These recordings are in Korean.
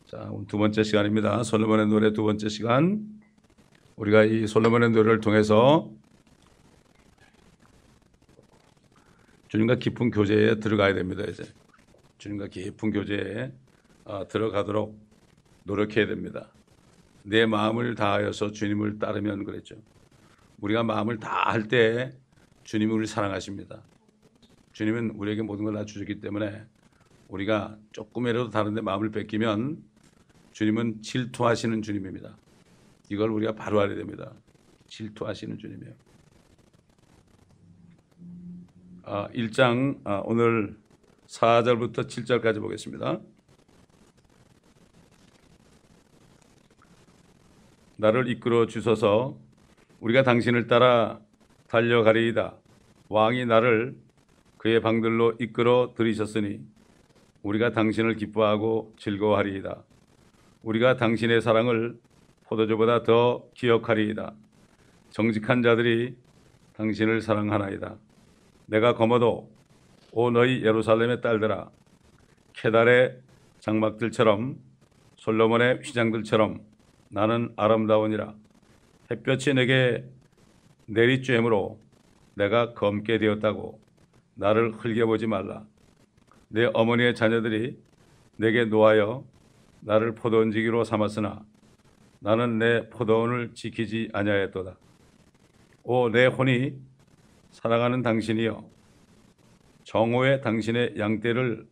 자, 오늘 두 번째 시간입니다. 솔로몬의 노래 두 번째 시간. 우리가 이 솔로몬의 노래를 통해서 주님과 깊은 교제에 들어가야 됩니다. 이제 주님과 깊은 교제에 들어가도록 노력해야 됩니다. 내 마음을 다하여서 주님을 따르면 그랬죠. 우리가 마음을 다할 때 주님이 우리를 사랑하십니다. 주님은 우리에게 모든 걸 다 주셨기 때문에 우리가 조금이라도 다른데 마음을 뺏기면 주님은 질투하시는 주님입니다. 이걸 우리가 바로 알아야 됩니다. 질투하시는 주님이에요. 1장 오늘 4절부터 7절까지 보겠습니다. 나를 이끌어 주소서. 우리가 당신을 따라 달려가리이다. 왕이 나를 그의 방들로 이끌어 들이셨으니 우리가 당신을 기뻐하고 즐거워하리이다. 우리가 당신의 사랑을 포도주보다 더 기억하리이다. 정직한 자들이 당신을 사랑하나이다. 내가 검어도 오 너희 예루살렘의 딸들아, 케달의 장막들처럼 솔로몬의 휘장들처럼 나는 아름다우니라. 햇볕이 내게 내리쬐므로 내가 검게 되었다고 나를 흘겨보지 말라. 내 어머니의 자녀들이 내게 노하여 나를 포도원지기로 삼았으나 나는 내 포도원을 지키지 아니하였도다. 오 내 혼이 사랑하는 당신이여, 정오에 당신의 양떼를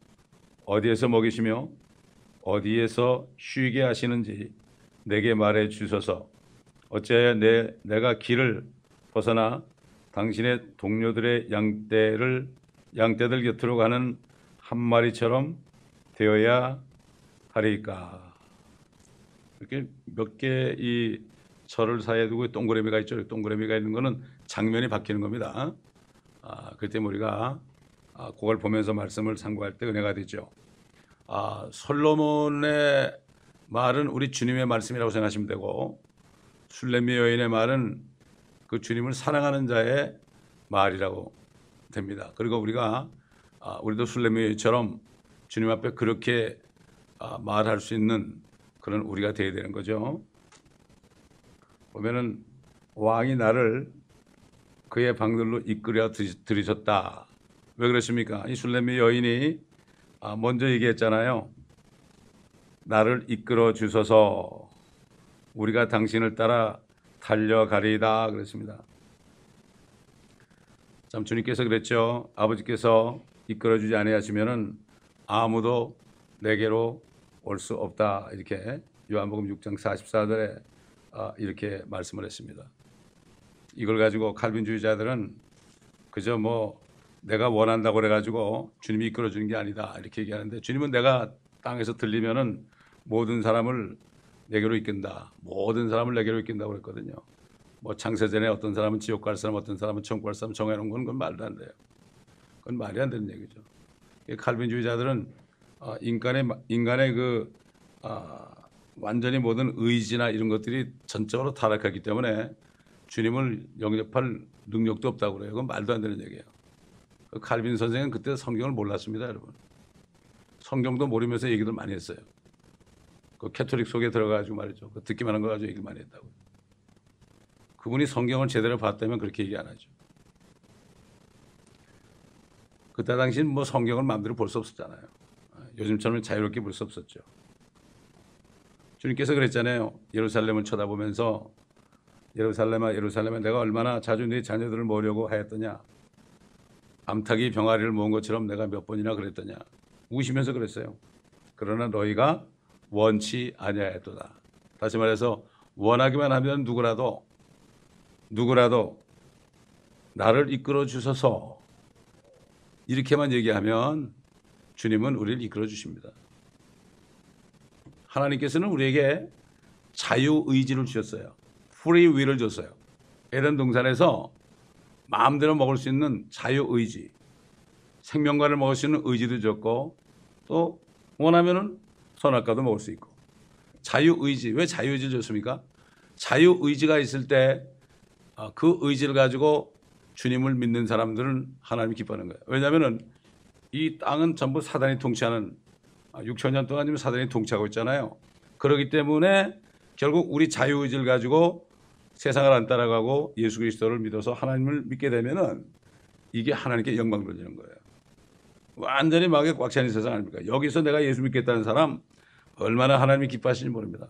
어디에서 먹이시며 어디에서 쉬게 하시는지 내게 말해 주소서. 어찌하여 내가 길을 벗어나 당신의 동료들의 양떼들 곁으로 가는 한 마리처럼 되어야 하리까. 이렇게 몇 개 이 절을 사이에 두고 동그라미가 있죠. 동그라미가 있는 거는 장면이 바뀌는 겁니다. 그때 우리가 그걸 보면서 말씀을 상고할 때 은혜가 되죠. 솔로몬의 말은 우리 주님의 말씀이라고 생각하시면 되고, 술레미 여인의 말은 그 주님을 사랑하는 자의 말이라고 됩니다. 그리고 우리도 술레미 여인처럼 주님 앞에 그렇게 말할 수 있는 그런 우리가 되어야 되는 거죠. 보면은 왕이 나를 그의 방들로 이끌어 들이셨다. 왜 그렇습니까? 이 술레미 여인이 먼저 얘기했잖아요. 나를 이끌어 주소서. 우리가 당신을 따라 달려가리이다 그랬습니다. 참 주님께서 그랬죠. 아버지께서 이끌어 주지 아니하시면은 아무도 내게로 올 수 없다. 이렇게 요한복음 6장 44절에 이렇게 말씀을 했습니다. 이걸 가지고 칼빈주의자들은 그저 내가 원한다고 그래가지고 주님이 이끌어 주는 게 아니다 이렇게 얘기하는데, 주님은 내가 땅에서 들리면은 모든 사람을 내게로 이끈다. 모든 사람을 내게로 이끈다고 그랬거든요. 창세전에 어떤 사람은 지옥 갈 사람, 어떤 사람은 천국 갈 사람 정해놓은 건 그건 말도 안 돼요. 그건 말이 안 되는 얘기죠. 칼빈주의자들은 인간의 완전히 모든 의지나 이런 것들이 전적으로 타락하기 때문에 주님을 영접할 능력도 없다고 그래요. 그건 말도 안 되는 얘기예요. 칼빈 선생은 그때 성경을 몰랐습니다, 여러분. 성경도 모르면서 얘기들 많이 했어요. 그 캐톨릭 속에 들어가가지고 말이죠. 듣기만 한 거 가지고 얘기를 많이 했다고. 그분이 성경을 제대로 봤다면 그렇게 얘기 안 하죠. 그때 당시는 성경을 마음대로 볼 수 없었잖아요. 요즘처럼 자유롭게 볼 수 없었죠. 주님께서 그랬잖아요. 예루살렘을 쳐다보면서 예루살렘아 예루살렘아 내가 얼마나 자주 네 자녀들을 모으려고 하였더냐. 암탉이 병아리를 모은 것처럼 내가 몇 번이나 그랬더냐. 우시면서 그랬어요. 그러나 너희가 원치 아니하였도다. 다시 말해서 원하기만 하면 누구라도 나를 이끌어 주소서 이렇게만 얘기하면 주님은 우리를 이끌어 주십니다. 하나님께서는 우리에게 자유의지를 주셨어요. 프리 윌을 줬어요. 에덴 동산에서 마음대로 먹을 수 있는 자유의지, 생명과를 먹을 수 있는 의지도 줬고, 또 원하면은 선악과도 먹을 수 있고. 자유의지, 왜 자유의지를 줬습니까? 자유의지가 있을 때 그 의지를 가지고 주님을 믿는 사람들은 하나님이 기뻐하는 거예요. 왜냐하면 이 땅은 전부 사단이 통치하는 6천 년 동안 지금 사단이 통치하고 있잖아요. 그렇기 때문에 결국 우리 자유의지를 가지고 세상을 안 따라가고 예수 그리스도를 믿어서 하나님을 믿게 되면은 이게 하나님께 영광 돌리는 거예요. 완전히 마귀에 꽉 차는 세상 아닙니까? 여기서 내가 예수 믿겠다는 사람 얼마나 하나님이 기뻐하시는지 모릅니다.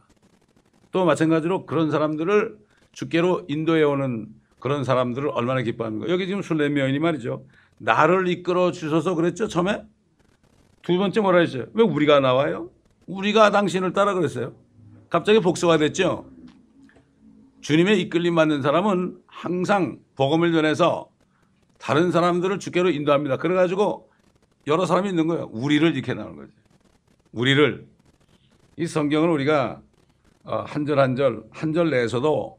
또 마찬가지로 그런 사람들을 주께로 인도해 오는 그런 사람들을 얼마나 기뻐합니까? 여기 지금 술렘 여인이 말이죠. 나를 이끌어 주셔서 그랬죠, 처음에? 두 번째 뭐라 했어요? 왜 우리가 나와요? 우리가 당신을 따라 그랬어요. 갑자기 복수가 됐죠. 주님의 이끌림 받는 사람은 항상 복음을 전해서 다른 사람들을 주께로 인도합니다. 그래가지고 여러 사람이 있는 거예요. 우리를 이렇게 나오는 거죠. 우리를. 이 성경을 우리가 한 절 한 절 내에서도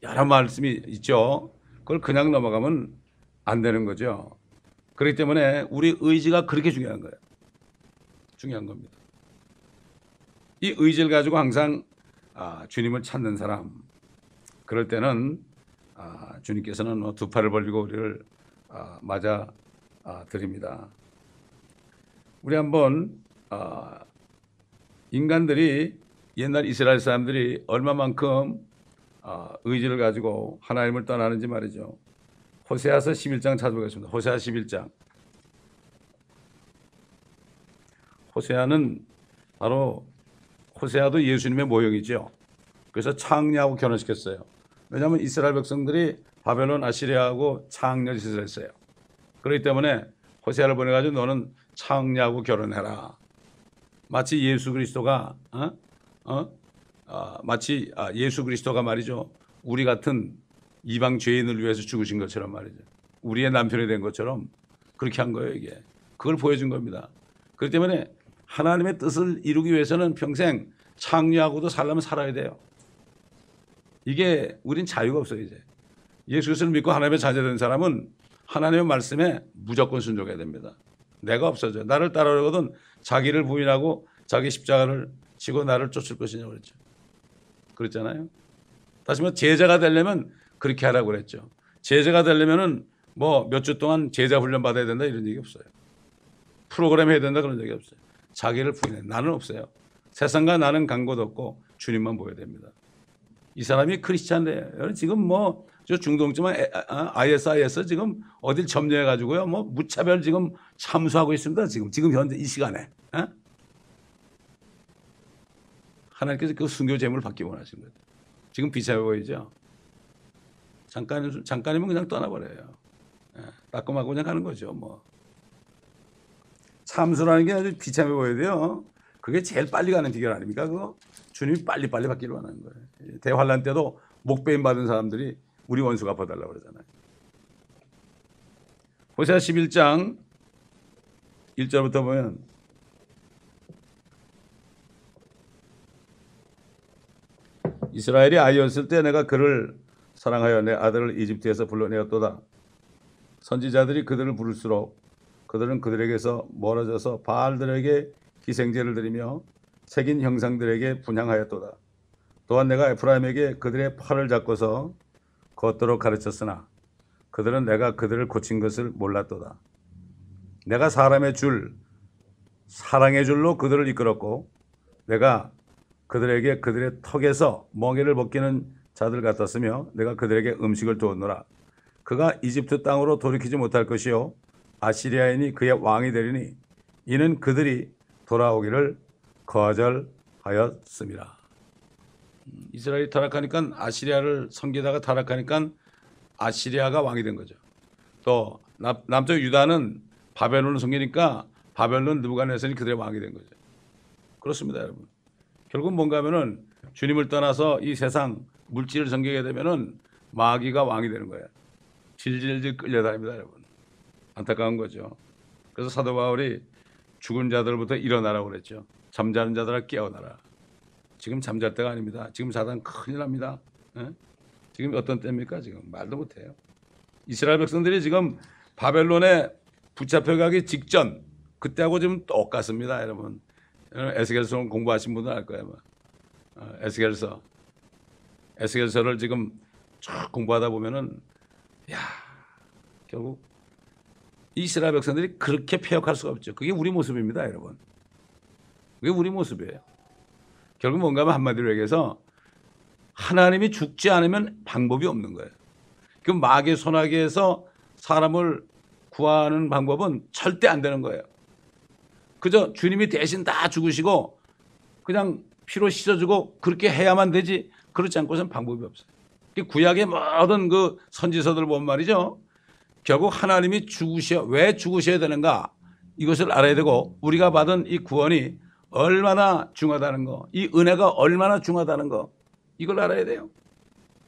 여러 말씀이 있죠. 그걸 그냥 넘어가면 안 되는 거죠. 그렇기 때문에 우리 의지가 그렇게 중요한 거예요. 중요한 겁니다. 이 의지를 가지고 항상 주님을 찾는 사람, 그럴 때는 주님께서는 두 팔을 벌리고 우리를 맞아 드립니다. 우리 한번 인간들이 옛날 이스라엘 사람들이 얼마만큼 의지를 가지고 하나님을 떠나는지 말이죠. 호세아서 11장 찾아보겠습니다. 호세아 11장. 호세아는 바로 호세아도 예수님의 모형이죠. 그래서 창녀하고 결혼시켰어요. 왜냐하면 이스라엘 백성들이 바벨론 아시리아하고 창녀 짓을 했어요. 그렇기 때문에 호세아를 보내가지고 너는 창녀하고 결혼해라. 마치 예수 그리스도가 마치 예수 그리스도가 말이죠. 우리 같은 이방 죄인을 위해서 죽으신 것처럼 말이죠. 우리의 남편이 된 것처럼 그렇게 한 거예요, 이게. 그걸 보여준 겁니다. 그렇기 때문에 하나님의 뜻을 이루기 위해서는 평생 창녀하고도 살려면 살아야 돼요. 이게 우린 자유가 없어요, 이제. 예수 그리스도를 믿고 하나님의 자녀된 사람은 하나님의 말씀에 무조건 순종해야 됩니다. 내가 없어져요. 나를 따라오거든 자기를 부인하고 자기 십자가를 지고 나를 쫓을 것이냐고 그랬죠. 그랬잖아요. 다시 말해 제자가 되려면 그렇게 하라고 그랬죠. 제자가 되려면은 뭐 몇 주 동안 제자 훈련 받아야 된다 이런 얘기 없어요. 프로그램 해야 된다 그런 얘기 없어요. 자기를 부인해. 나는 없어요. 세상과 나는 간 곳 없고 주님만 보여야 됩니다. 이 사람이 크리스찬이에요. 지금 뭐 저 중동지만 ISIS 지금 어딜 점령해 가지고요. 뭐 무차별 지금 참수하고 있습니다. 지금 현재 이 시간에. 하나님께서 그 순교 제물을 받기 원하신 거죠. 지금 비참해 보이죠. 잠깐이면 그냥 떠나버려요. 따끔하고 그냥 가는 거죠. 뭐 참수라는 게 아주 비참해 보여야 돼요. 그게 제일 빨리 가는 비결 아닙니까? 그거 주님이 빨리 받기를 원하는 거예요. 대환란 때도 목배임 받은 사람들이 우리 원수 갚아달라고 그러잖아요. 호세아 11장 1절부터 보면 이스라엘이 아이였을 때 내가 그를 사랑하여 내 아들을 이집트에서 불러내었도다. 선지자들이 그들을 부를수록 그들은 그들에게서 멀어져서 바알들에게 희생제를 드리며 새긴 형상들에게 분향하였도다. 또한 내가 에프라임에게 그들의 팔을 잡고서 걷도록 가르쳤으나 그들은 내가 그들을 고친 것을 몰랐도다. 내가 사람의 줄, 사랑의 줄로 그들을 이끌었고 내가 그들에게 그들의 턱에서 멍에를 벗기는 자들 같았으며 내가 그들에게 음식을 두었노라. 그가 이집트 땅으로 돌이키지 못할 것이요 아시리아인이 그의 왕이 되리니 이는 그들이 돌아오기를 거절하였습니다. 이스라엘이 타락하니까 아시리아를 섬기다가 타락하니까 아시리아가 왕이 된 거죠. 또 남쪽 유다는 바벨론을 섬기니까 바벨론 느부갓네살이 그들의 왕이 된 거죠. 그렇습니다, 여러분. 결국 뭔가 하면은 주님을 떠나서 이 세상 물질을 섬기게 되면은 마귀가 왕이 되는 거예요. 질질질 끌려다닙니다, 여러분. 안타까운 거죠. 그래서 사도 바울이 죽은 자들부터 일어나라고 그랬죠. 잠자는 자들아 깨어나라. 지금 잠잘 때가 아닙니다. 지금 자다는 큰일 납니다. 지금 어떤 때입니까? 지금 말도 못해요. 이스라엘 백성들이 지금 바벨론에 붙잡혀가기 직전 그때하고 지금 똑같습니다, 여러분. 에스겔서 공부하신 분들 알 거예요. 에스겔서를 지금 쭉 공부하다 보면은 결국 이스라엘 백성들이 그렇게 폐역할 수가 없죠. 그게 우리 모습입니다, 여러분. 그게 우리 모습이에요. 결국 뭔가 하면 한마디로 얘기해서 하나님이 죽지 않으면 방법이 없는 거예요. 그 마귀의 손아귀에서 사람을 구하는 방법은 절대 안 되는 거예요. 그저 주님이 대신 다 죽으시고 그냥 피로 씻어주고 그렇게 해야만 되지, 그렇지 않고서는 방법이 없어요. 구약의 모든 그 선지서들 보면 말이죠, 결국 하나님이 왜 죽으셔야 되는가, 이것을 알아야 되고, 우리가 받은 이 구원이 얼마나 중하다는 거, 이 은혜가 얼마나 중하다는 거, 이걸 알아야 돼요.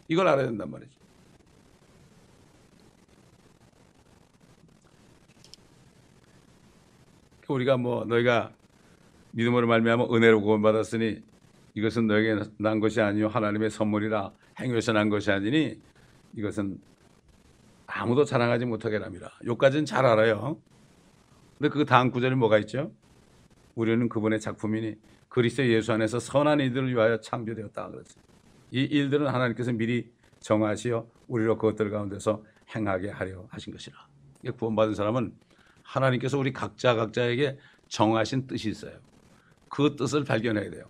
이걸 알아야 된단 말이죠. 우리가 너희가 믿음으로 말미암아 은혜로 구원받았으니 이것은 너에게 난 것이 아니요 하나님의 선물이라, 행위에서 난 것이 아니니 이것은 아무도 자랑하지 못하게 합니다. 여기까지는 잘 알아요. 근데 그 다음 구절에 뭐가 있죠? 우리는 그분의 작품이니 그리스도 예수 안에서 선한 일들을 위하여 창조되었다 그랬어요. 이 일들은 하나님께서 미리 정하시어 우리로 그것들 가운데서 행하게 하려 하신 것이라. 구원받은 사람은 하나님께서 우리 각자에게 정하신 뜻이 있어요. 그 뜻을 발견해야 돼요.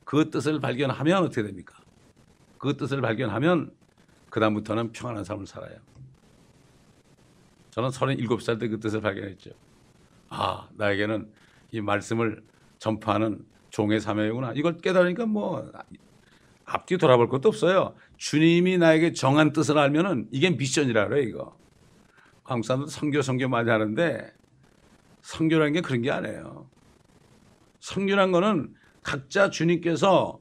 그 뜻을 발견하면 어떻게 됩니까? 그 뜻을 발견하면 그 다음부터는 평안한 삶을 살아요. 저는 37살 때 그 뜻을 발견했죠. 나에게는 이 말씀을 전파하는 종의 사명이구나. 이걸 깨달으니까 앞뒤 돌아볼 것도 없어요. 주님이 나에게 정한 뜻을 알면은 이게 미션이라 그래요, 이거. 한국 사람들 선교 많이 하는데 선교라는 게 그런 게 아니에요. 선교란 거는 각자 주님께서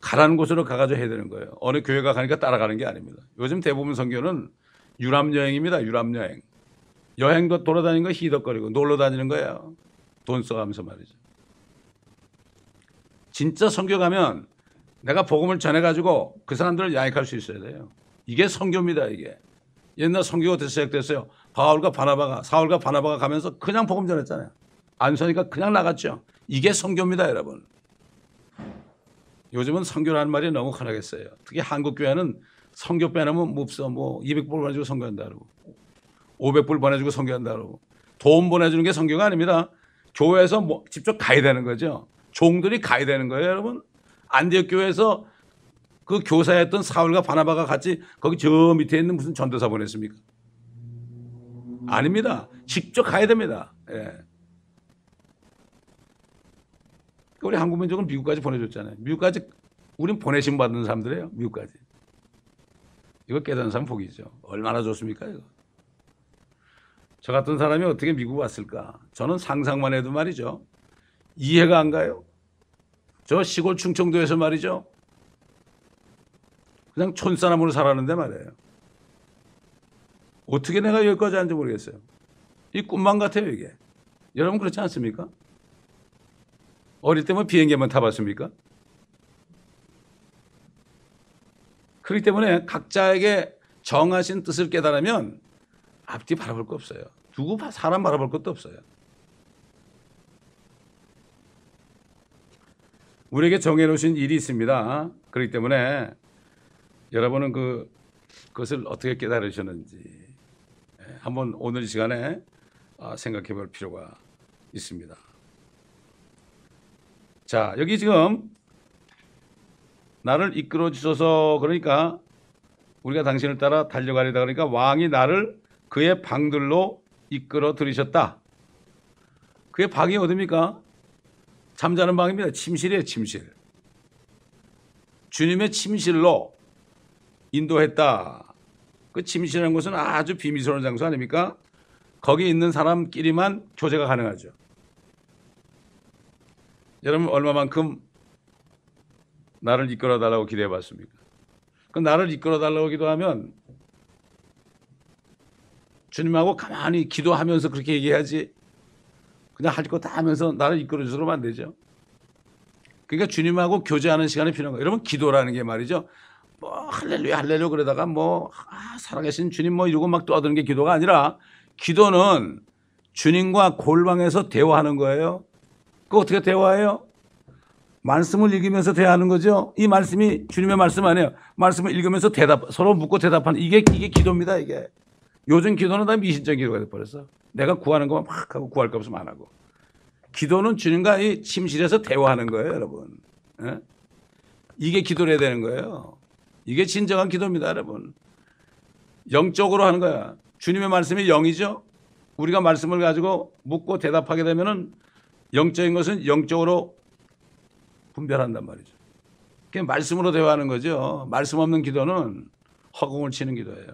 가라는 곳으로 가가지고 해야 되는 거예요. 어느 교회가 가니까 따라가는 게 아닙니다. 요즘 대부분 선교는 유람여행입니다. 유람여행. 여행도 돌아다니는 거 희덕거리고 놀러 다니는 거예요. 돈 써가면서 말이죠. 진짜 선교 가면 내가 복음을 전해가지고 그 사람들을 양육할 수 있어야 돼요. 이게 선교입니다. 이게. 옛날 선교가 어떻게 시작됐어요? 사울과 바나바가 가면서 그냥 복음 전했잖아요. 안 서니까 그냥 나갔죠. 이게 선교입니다, 여러분. 요즘은 선교라는 말이 너무 흔하게 써요. 특히 한국 교회는 선교 빼놓으면 없어. 200불 보내주고 선교한다 그러고 500불 보내주고 선교한다 그러고. 돈 보내주는 게 선교가 아닙니다. 교회에서 직접 가야 되는 거죠. 종들이 가야 되는 거예요, 여러분. 안디옥 교회에서 그 교사였던 사울과 바나바가 같이 거기 저 밑에 있는 무슨 전도사 보냈습니까? 아닙니다. 직접 가야 됩니다. 예. 우리 한국 민족은 미국까지 보내줬잖아요. 미국까지 우린 보내심 받는 사람들이에요. 미국까지. 이거 깨닫는 사람 복이죠. 얼마나 좋습니까, 이거. 저 같은 사람이 어떻게 미국 왔을까? 저는 상상만 해도 말이죠. 이해가 안 가요. 저 시골 충청도에서 말이죠. 그냥 촌사람으로 살았는데 말이에요. 어떻게 내가 여기까지 왔는지 모르겠어요. 이 꿈만 같아요, 이게. 여러분 그렇지 않습니까? 어릴 때면 비행기만 타봤습니까? 그렇기 때문에 각자에게 정하신 뜻을 깨달으면 앞뒤 바라볼 거 없어요. 사람 바라볼 것도 없어요. 우리에게 정해놓으신 일이 있습니다. 그렇기 때문에 여러분은 그것을 어떻게 깨달으셨는지 한번 오늘 시간에 생각해 볼 필요가 있습니다. 자, 여기 지금 나를 이끌어 주셔서, 그러니까 우리가 당신을 따라 달려가려다 그러니까 왕이 나를 그의 방들로 이끌어 들이셨다. 그의 방이 어디입니까? 잠자는 방입니다. 침실이에요, 침실. 주님의 침실로 인도했다. 그 침실이라는 곳은 아주 비밀스러운 장소 아닙니까? 거기 있는 사람끼리만 교제가 가능하죠. 여러분 얼마만큼 나를 이끌어 달라고 기대해 봤습니까? 그 나를 이끌어 달라고 기도하면 주님하고 가만히 기도하면서 그렇게 얘기해야지, 그냥 할 거 다 하면서 나를 이끌어 주서 그러면 안 되죠. 그러니까 주님하고 교제하는 시간이 필요한 거예요. 여러분 기도라는 게 말이죠. 할렐루야 할렐루야 그러다가 살아계신 주님 이러고 막 떠드는 게 기도가 아니라, 기도는 주님과 골방에서 대화하는 거예요. 그 어떻게 대화해요? 말씀을 읽으면서 대화하는 거죠. 이 말씀이 주님의 말씀 아니에요. 말씀을 읽으면서 서로 묻고 대답하는, 이게 기도입니다. 이게. 요즘 기도는 다 미신적 기도가 돼버렸어. 내가 구하는 것만 막 하고 구할 거 없으면 안 하고. 기도는 주님과 이 침실에서 대화하는 거예요, 여러분. 예? 이게 기도를 해야 되는 거예요. 이게 진정한 기도입니다, 여러분. 영적으로 하는 거야. 주님의 말씀이 영이죠. 우리가 말씀을 가지고 묻고 대답하게 되면은 영적인 것은 영적으로 분별한단 말이죠. 그게 말씀으로 대화하는 거죠. 말씀 없는 기도는 허공을 치는 기도예요.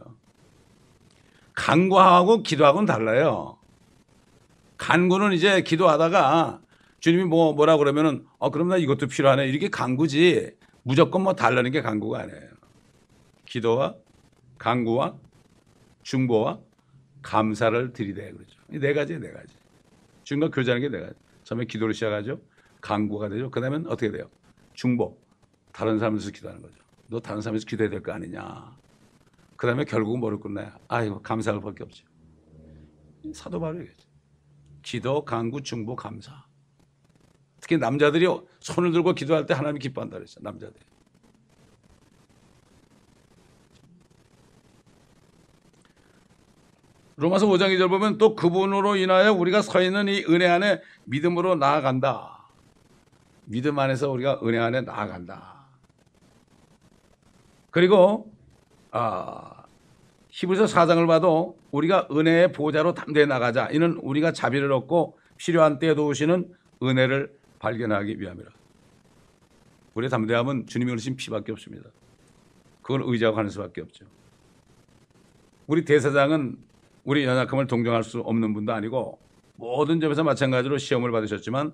간구하고 기도하고는 달라요. 간구는 이제 기도하다가 주님이 뭐라 그러면은 그럼 나 이것도 필요하네. 이렇게 간구지 무조건 뭐 달라는 게 간구가 아니에요. 기도와 간구와 중보와 감사를 드리되 그러죠. 이 네 가지예요, 네 가지. 주님과 교제하는 게 네 가지. 처음에 기도를 시작하죠. 간구가 되죠. 그 다음엔 어떻게 돼요? 중보. 다른 사람에서 기도하는 거죠. 너 다른 사람에서 기도해야 될 거 아니냐. 그 다음에 결국은 뭐를 끝나요? 아이고, 감사할 밖에 없죠. 사도 바울이 얘기했죠. 기도, 간구, 중보, 감사. 특히 남자들이 손을 들고 기도할 때 하나님이 기뻐한다 그랬어요. 남자들이. 로마서 5장 2절 보면 또 그분으로 인하여 우리가 서 있는 이 은혜 안에 믿음으로 나아간다. 믿음 안에서 우리가 은혜 안에 나아간다. 그리고 히브리서 4장을 봐도 우리가 은혜의 보좌로 담대히 나가자. 이는 우리가 자비를 얻고 필요한 때에 도우시는 은혜를 발견하기 위함이라. 우리의 담대함은 주님이 흘리신 피밖에 없습니다. 그걸 의지하고 하는 수밖에 없죠. 우리 대사장은 우리 연약함을 동정할 수 없는 분도 아니고 모든 점에서 마찬가지로 시험을 받으셨지만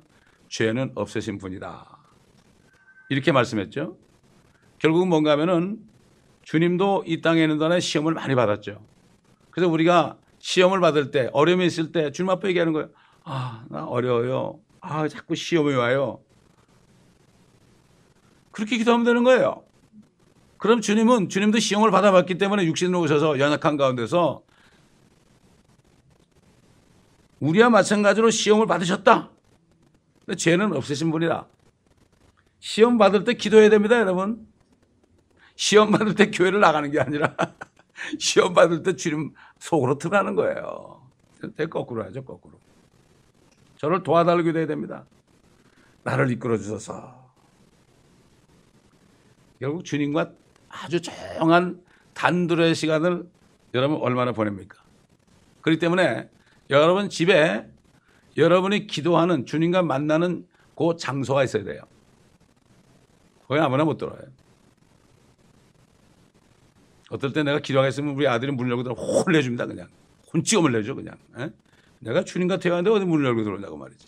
죄는 없으신 분이다. 이렇게 말씀했죠. 결국은 뭔가 하면은 주님도 이 땅에 있는 동안에 시험을 많이 받았죠. 그래서 우리가 시험을 받을 때, 어려움이 있을 때 주님 앞에 얘기하는 거예요. 나 어려워요. 자꾸 시험이 와요. 그렇게 기도하면 되는 거예요. 그럼 주님도 시험을 받아봤기 때문에 육신으로 오셔서 연약한 가운데서 우리와 마찬가지로 시험을 받으셨다. 근데 죄는 없으신 분이라. 시험 받을 때 기도해야 됩니다, 여러분. 시험 받을 때 교회를 나가는 게 아니라 시험 받을 때 주님 속으로 들어가는 거예요. 거꾸로 하죠, 거꾸로. 저를 도와달라고 기도해야 됩니다. 나를 이끌어 주셔서. 결국 주님과 아주 조용한 단둘의 시간을 여러분 얼마나 보냅니까? 그렇기 때문에 여러분 집에 여러분이 기도하는 주님과 만나는 그 장소가 있어야 돼요. 거기 아무나 못 들어와요. 어떨 때 내가 기도하고 있으면 우리 아들이 문 열고 들어 혼내줍니다. 그냥 혼찌검을 내죠. 그냥. 내가 주님과 대화하는데 어디 문을 열고 들어오냐고 말이지.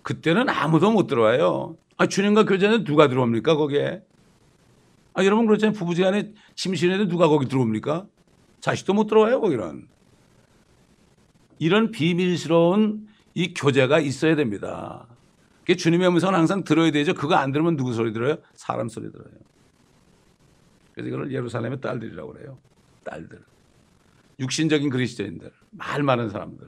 그때는 아무도 못 들어와요. 주님과 교제는 누가 들어옵니까 거기에? 여러분 그렇잖아요. 부부지간에 침실에도 누가 거기 들어옵니까? 자식도 못 들어와요 거기는. 이런 비밀스러운 이 교제가 있어야 됩니다. 주님의 음성은 항상 들어야 되죠. 그거 안 들으면 누구 소리 들어요? 사람 소리 들어요. 그래서 이걸 예루살렘의 딸들이라고 그래요. 딸들. 육신적인 그리스도인들. 말 많은 사람들.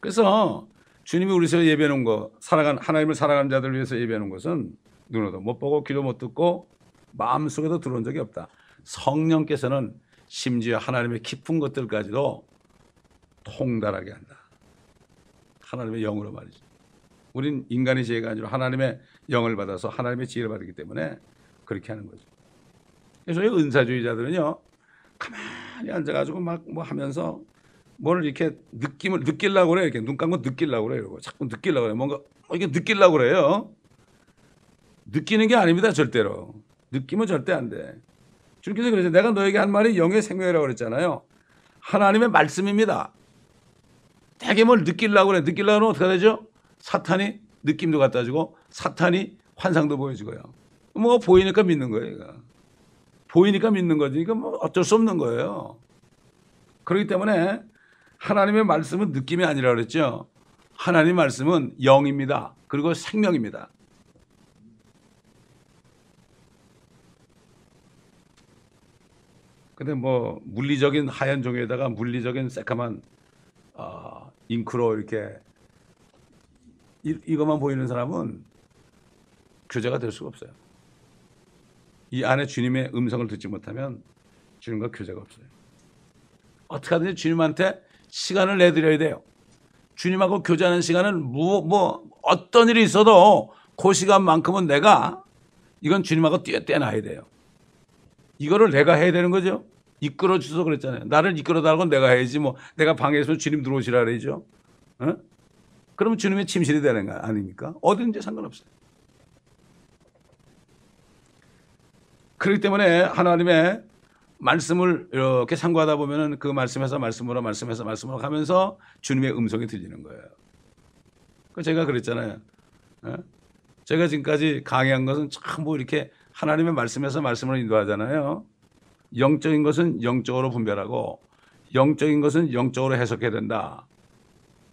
그래서 주님이 우리에서 예배해 놓은 거, 하나님을 살아가는 자들을 위해서 예배해 놓은 것은 눈으로도 못 보고 귀로 못 듣고 마음속에도 들어온 적이 없다. 성령께서는 심지어 하나님의 깊은 것들까지도 통달하게 한다. 하나님의 영으로 말이죠. 우린 인간의 지혜가 아니라 하나님의 영을 받아서 하나님의 지혜를 받기 때문에 그렇게 하는 거죠. 그래서 은사주의자들은요, 가만히 앉아가지고 막 뭐 하면서 뭘 이렇게 느끼려고 그래요. 이렇게 눈 감고 느끼려고 그래요. 이러고 자꾸 느끼려고 그래요. 뭔가 이게 느끼려고 그래요. 느끼는 게 아닙니다. 절대로. 느끼면 절대 안 돼. 주님께서 그러죠. 내가 너에게 한 말이 영의 생명이라고 그랬잖아요. 하나님의 말씀입니다. 되게 뭘 느끼려고 그래. 느끼려고 하면 어떻게 되죠? 사탄이 느낌도 갖다 주고 사탄이 환상도 보여주고요. 뭐 보이니까 믿는 거예요. 이거. 보이니까 믿는 거지. 이거 뭐 어쩔 수 없는 거예요. 그렇기 때문에 하나님의 말씀은 느낌이 아니라 그랬죠. 하나님의 말씀은 영입니다. 그리고 생명입니다. 근데 뭐 물리적인 하얀 종이에다가 물리적인 새까만 잉크로 이렇게 이것만 보이는 사람은 교제가 될 수가 없어요. 이 안에 주님의 음성을 듣지 못하면 주님과 교제가 없어요. 어떻게 하든지 주님한테 시간을 내드려야 돼요. 주님하고 교제하는 시간은 어떤 일이 있어도 그 시간만큼은 내가 이건 주님하고 떼놔야 돼요. 이거를 내가 해야 되는 거죠. 이끌어 주셔서 그랬잖아요. 나를 이끌어 달라고 내가 해야지 뭐 내가 방에 있으면 주님 들어오시라 그러죠. 어? 그러면 주님의 침실이 되는 거 아닙니까? 어딘지 상관없어요. 그렇기 때문에 하나님의 말씀을 이렇게 상고하다 보면은 그 말씀에서 말씀으로 가면서 주님의 음성이 들리는 거예요. 제가 그랬잖아요. 제가 지금까지 강의한 것은 전부 이렇게 하나님의 말씀에서 말씀으로 인도하잖아요. 영적인 것은 영적으로 분별하고 영적인 것은 영적으로 해석해야 된다.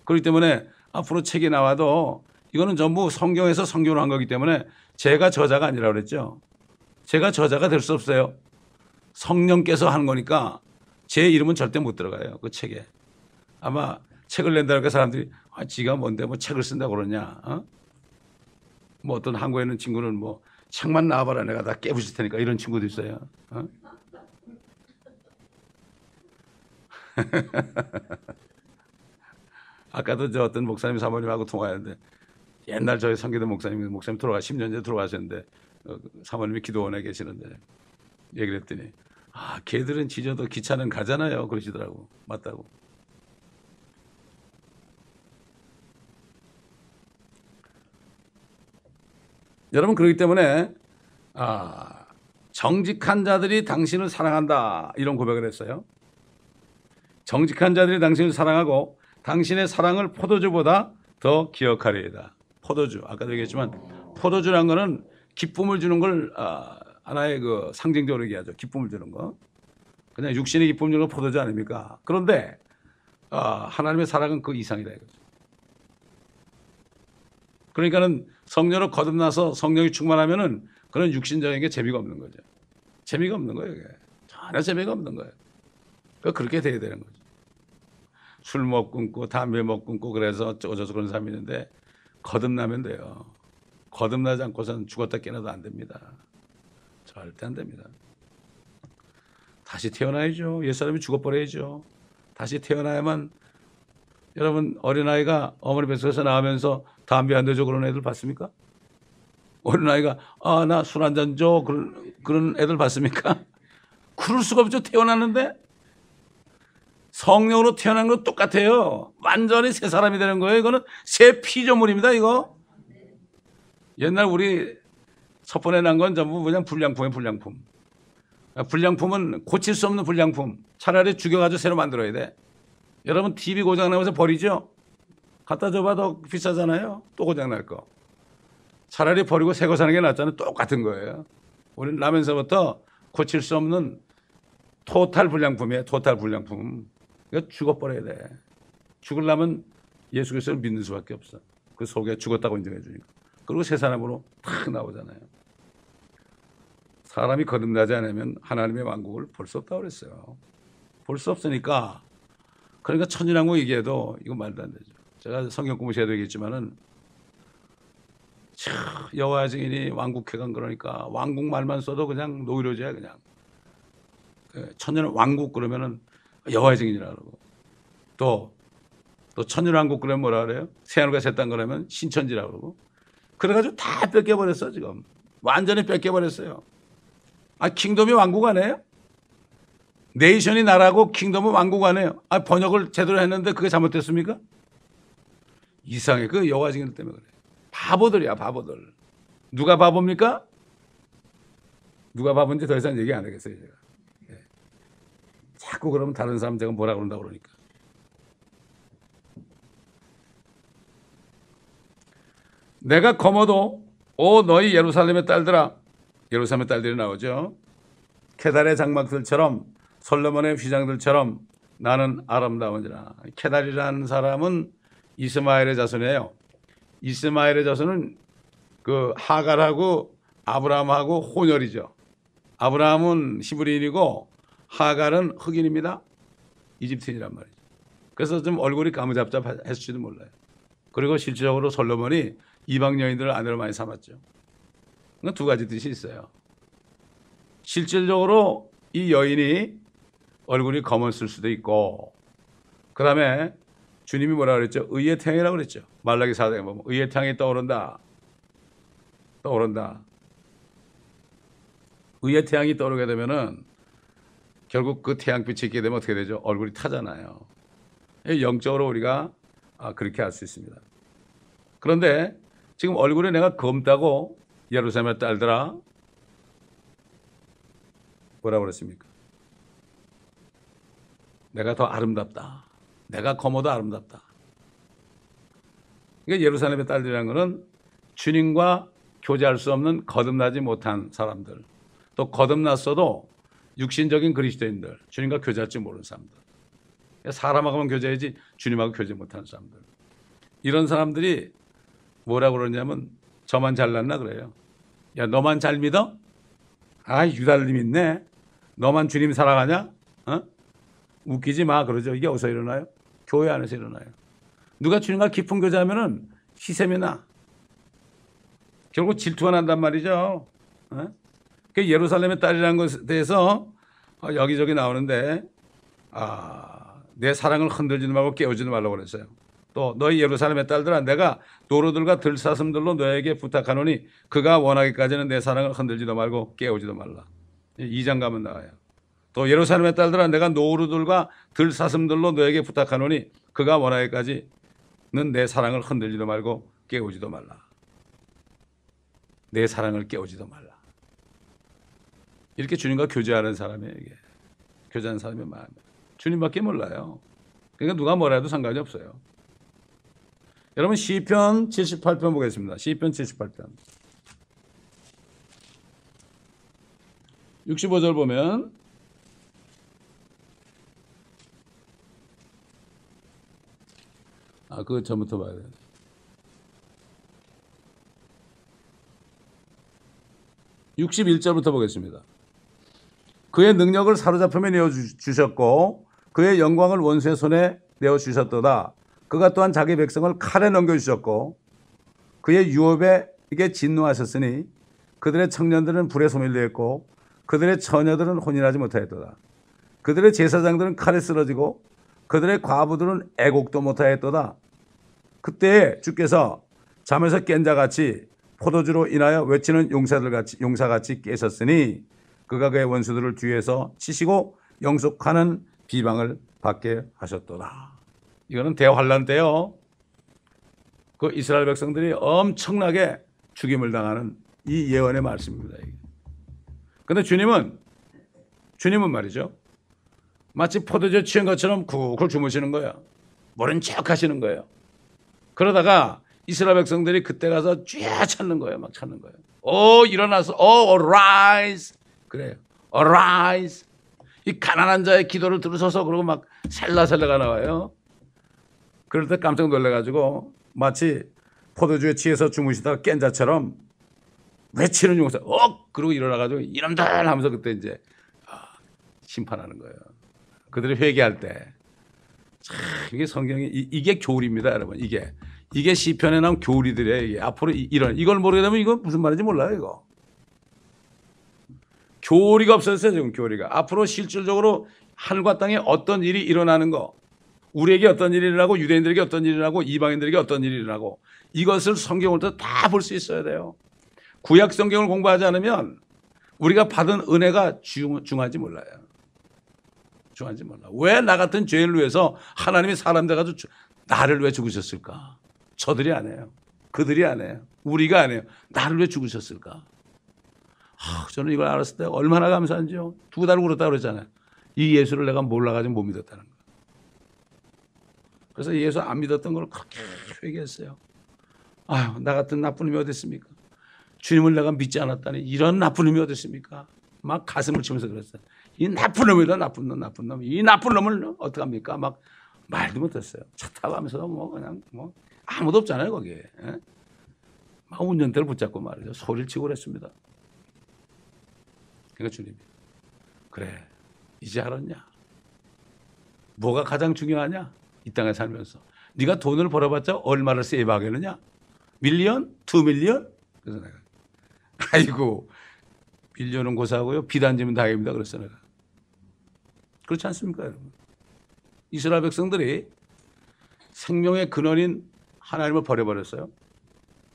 그렇기 때문에 앞으로 책이 나와도 이거는 전부 성경에서 성경으로 한 거기 때문에 제가 저자가 아니라고 그랬죠. 제가 저자가 될 수 없어요. 성령께서 하는 거니까 제 이름은 절대 못 들어가요. 그 책에. 아마 책을 낸다고 해서 사람들이 지가 뭔데 뭐 책을 쓴다고 그러냐. 뭐 어떤 한국에 있는 친구는 뭐 책만 나와봐라 내가 다 깨부실 테니까 이런 친구도 있어요. 아까도 저 어떤 목사님 사모님하고 통화했는데 옛날 저희 선교대 목사님 돌아가 10년 전에 돌아가셨는데 사모님이 기도원에 계시는데 얘기를 했더니 걔들은 지져도 기차는 가잖아요 그러시더라고. 맞다고. 여러분 그렇기 때문에 정직한 자들이 당신을 사랑한다 이런 고백을 했어요. 정직한 자들이 당신을 사랑하고 당신의 사랑을 포도주보다 더 기억하리이다. 포도주 아까도 얘기했지만 포도주란 거는 기쁨을 주는 걸 하나의 그 상징적으로 얘기하죠. 기쁨을 주는 거. 그냥 육신의 기쁨을 주는 건 포도주 아닙니까? 그런데 하나님의 사랑은 그 이상이다 이거죠. 그러니까는 성령으로 거듭나서 성령이 충만하면은 그런 육신적인 게 재미가 없는 거죠. 재미가 없는 거예요. 이게. 전혀 재미가 없는 거예요. 그렇게 돼야 되는 거죠. 술 먹고 끊고 담배 먹고 끊고 그래서 어쩌고저쩌고 그런 사람이 있는데 거듭나면 돼요. 거듭나지 않고서는 죽었다 깨어나도 안 됩니다. 절대 안 됩니다. 다시 태어나야죠. 옛사람이 죽어버려야죠. 다시 태어나야만. 여러분 어린아이가 어머니 뱃속에서 나오면서 담배 한 대 줘 그런 애들 봤습니까? 어린아이가 나 술 한 잔 줘 그런 애들 봤습니까? 그럴 수가 없죠. 태어났는데 성령으로 태어난 건 똑같아요. 완전히 새 사람이 되는 거예요. 이거는 새 피조물입니다. 이거 옛날 우리 석번에 난 건 전부 그냥 불량품이에요. 불량품. 불량품은 고칠 수 없는 불량품. 차라리 죽여가지고 새로 만들어야 돼. 여러분 TV 고장 나면서 버리죠? 갖다 줘봐 더 비싸잖아요. 또 고장 날 거. 차라리 버리고 새 거 사는 게 낫잖아요. 똑같은 거예요. 우리는 나면서부터 고칠 수 없는 토탈 불량품이에요. 토탈 불량품. 그러니까 죽어버려야 돼. 죽으려면 예수 그리스도를 믿는 수밖에 없어. 그 속에 죽었다고 인정해 주니까. 그리고 새 사람으로 탁 나오잖아요. 사람이 거듭나지 않으면 하나님의 왕국을 볼 수 없다고 그랬어요. 볼 수 없으니까 그러니까 천일왕국 얘기해도 이거 말도 안 되죠. 제가 성경 공부 시간에도 얘기했지만은 여호와 증인이 왕국회관 그러니까 왕국 말만 써도 그냥 노이로제야 그냥. 천년 왕국 그러면은 여호와 증인이라 그러고 또 천년왕국 그러면 뭐라 그래요? 새하늘과 새 땅 그러면 신천지라 그러고 그래가지고 다 뺏겨버렸어 지금. 완전히 뺏겨버렸어요. 킹덤이 왕국 아니에요? 네이션이 나라고 킹덤은 왕국 아니에요? 번역을 제대로 했는데 그게 잘못됐습니까? 이상해. 그 여호와 증인 때문에 그래. 바보들이야 바보들. 누가 바보입니까? 누가 바본지 더 이상 얘기 안 하겠어요 제가. 자꾸 그러면 다른 사람 제가 뭐라 그런다고 그러니까. 내가 검어도 오 너희 예루살렘의 딸들아. 예루살렘의 딸들이 나오죠. 케달의 장막들처럼 솔로몬의 휘장들처럼 나는 아름다운지라. 케달이라는 사람은 이스마엘의 자손이에요. 이스마엘의 자손은 그 하갈하고 아브라함하고 혼혈이죠. 아브라함은 히브리인이고 하갈은 흑인입니다. 이집트인이란 말이죠. 그래서 좀 얼굴이 까무잡잡했을지도 몰라요. 그리고 실질적으로 솔로몬이 이방 여인들을 아내로 많이 삼았죠. 그러니까 두 가지 뜻이 있어요. 실질적으로 이 여인이 얼굴이 검었을 수도 있고 그 다음에 주님이 뭐라 그랬죠? 의의 태양이라고 그랬죠. 말라기 4장에 보면 의의 태양이 떠오른다. 떠오른다. 의의 태양이 떠오르게 되면은 결국 그 태양빛이 있게 되면 어떻게 되죠? 얼굴이 타잖아요. 영적으로 우리가 그렇게 할 수 있습니다. 그런데 지금 얼굴에 내가 검다고 예루살렘의 딸들아 뭐라고 그랬습니까? 내가 더 아름답다. 내가 검어도 아름답다. 그러니까 예루살렘의 딸들이라는 것은 주님과 교제할 수 없는 거듭나지 못한 사람들, 또 거듭났어도 육신적인 그리스도인들, 주님과 교제할 줄 모르는 사람들, 사람하고만 교제하지 주님하고 교제 못하는 사람들, 이런 사람들이 뭐라고 그러냐면 저만 잘났나 그래요. 야, 너만 잘 믿어? 아, 유달리 믿네. 너만 주님 사랑하냐? 어? 웃기지 마 그러죠. 이게 어디서 일어나요? 교회 안에서 일어나요. 누가 주님과 깊은 교제하면은 희생이 나. 결국 질투가 난단 말이죠. 어? 그 예루살렘의 딸이라는 것에 대해서 여기저기 나오는데 내 사랑을 흔들지도 말고 깨우지도 말라고 그랬어요. 또 너희 예루살렘의 딸들아 내가 노루들과 들사슴들로 너에게 부탁하노니 그가 원하기까지는 내 사랑을 흔들지도 말고 깨우지도 말라. 2장 가면 나와요. 또 예루살렘의 딸들아 내가 노루들과 들사슴들로 너에게 부탁하노니 그가 원하기까지는 내 사랑을 흔들지도 말고 깨우지도 말라. 내 사랑을 깨우지도 말라. 이렇게 주님과 교제하는 사람이에요. 이게 교제하는 사람의 마음이에요. 주님밖에 몰라요. 그러니까 누가 뭐라 해도 상관이 없어요. 여러분 시편 78편 보겠습니다. 시편 78편 65절 보면 그거 전부터 봐야 돼요. 61절부터 보겠습니다. 그의 능력을 사로잡힘에 내어주셨고 그의 영광을 원수의 손에 내어주셨도다. 그가 또한 자기 백성을 칼에 넘겨주셨고 그의 유업에게 진노하셨으니 그들의 청년들은 불에 소멸되었고 그들의 처녀들은 혼인하지 못하였도다. 그들의 제사장들은 칼에 쓰러지고 그들의 과부들은 애곡도 못하였도다. 그때 주께서 잠에서 깬 자같이 포도주로 인하여 외치는 용사같이 깨셨으니 그가 그의 원수들을 뒤에서 치시고 영속하는 비방을 받게 하셨도다. 이거는 대환란 때요. 그 이스라엘 백성들이 엄청나게 죽임을 당하는 이 예언의 말씀입니다. 그런데 주님은 말이죠. 마치 포도주에 취한 것처럼 쿨쿨 주무시는 거예요. 모른 척 하시는 거예요. 그러다가 이스라엘 백성들이 그때 가서 쥐어 찾는 거예요. 막 찾는 거예요. 일어나서 arise 그래요. arise 이 가난한 자의 기도를 들으셔서 그러고 막 셀라셀라가 나와요. 그럴 때 깜짝 놀래가지고 마치 포도주에 취해서 주무시다가 깬 자처럼 외치는 용사 그러고 일어나가지고 이놈들 하면서 그때 이제 심판하는 거예요. 그들이 회개할 때 참 이게 성경이 이게 교리입니다, 여러분. 이게 시편에 나온 교리들이에요. 이게 앞으로 이걸 모르게 되면 이거 무슨 말인지 몰라요. 이거 교리가 없어졌어요. 지금 교리가 앞으로 실질적으로 하늘과 땅에 어떤 일이 일어나는 거, 우리에게 어떤 일이 일어나고 유대인들에게 어떤 일이 일어나고 이방인들에게 어떤 일이 일어나고 이것을 성경으로 다 볼 수 있어야 돼요. 구약 성경을 공부하지 않으면 우리가 받은 은혜가 중요한지 몰라요. 중요한지 몰라. 왜 나 같은 죄인을 위해서 하나님이 사람 돼가지고 나를 왜 죽으셨을까? 저들이 안 해요. 그들이 안 해요. 우리가 안 해요. 나를 왜 죽으셨을까? 저는 이걸 알았을 때 얼마나 감사한지요. 2달 울었다고 그랬잖아요. 이 예수를 내가 몰라가지고 못 믿었다는 거예요. 그래서 예수 안 믿었던 걸 그렇게 회개했어요. 나 같은 나쁜 놈이 어디 있습니까? 주님을 내가 믿지 않았다니 이런 나쁜 놈이 어디 있습니까? 막 가슴을 치면서 그랬어요. 이 나쁜 놈이다, 나쁜 놈. 이 나쁜 놈을 어떡합니까? 막 말도 못했어요. 차 타고 하면서 그냥 아무도 없잖아요, 거기에. 막 운전대를 붙잡고 말이죠. 소리를 치고 그랬습니다. 그러니까 주님이 그래, 이제 알았냐? 뭐가 가장 중요하냐? 이 땅에 살면서 네가 돈을 벌어봤자 얼마를 세이브하겠느냐? 밀리언? 2밀리언? 그래서 내가 아이고 밀리언은 고사하고요 비단지면 다행입니다. 그랬어 내가. 그렇지 않습니까 여러분? 이스라엘 백성들이 생명의 근원인 하나님을 버려버렸어요.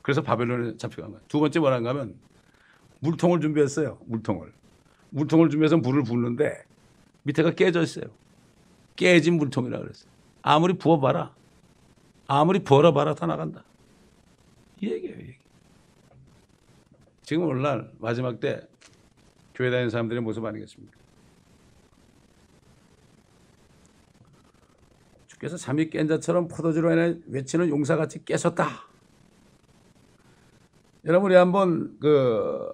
그래서 바벨론에 잡혀간 거예요. 두 번째 뭐라는가 하면 물통을 준비했어요. 물통을 준비해서 물을 붓는데 밑에가 깨져 있어요. 깨진 물통이라 그랬어요. 아무리 부어봐라. 아무리 부어봐라 다 나간다. 이 얘기예요. 이 얘기. 지금 오늘날 마지막 때 교회 다니는 사람들의 모습 아니겠습니까? 주께서 잠이 깬 자처럼 포도주로 인해 외치는 용사같이 깨셨다. 여러분 우리 한번 그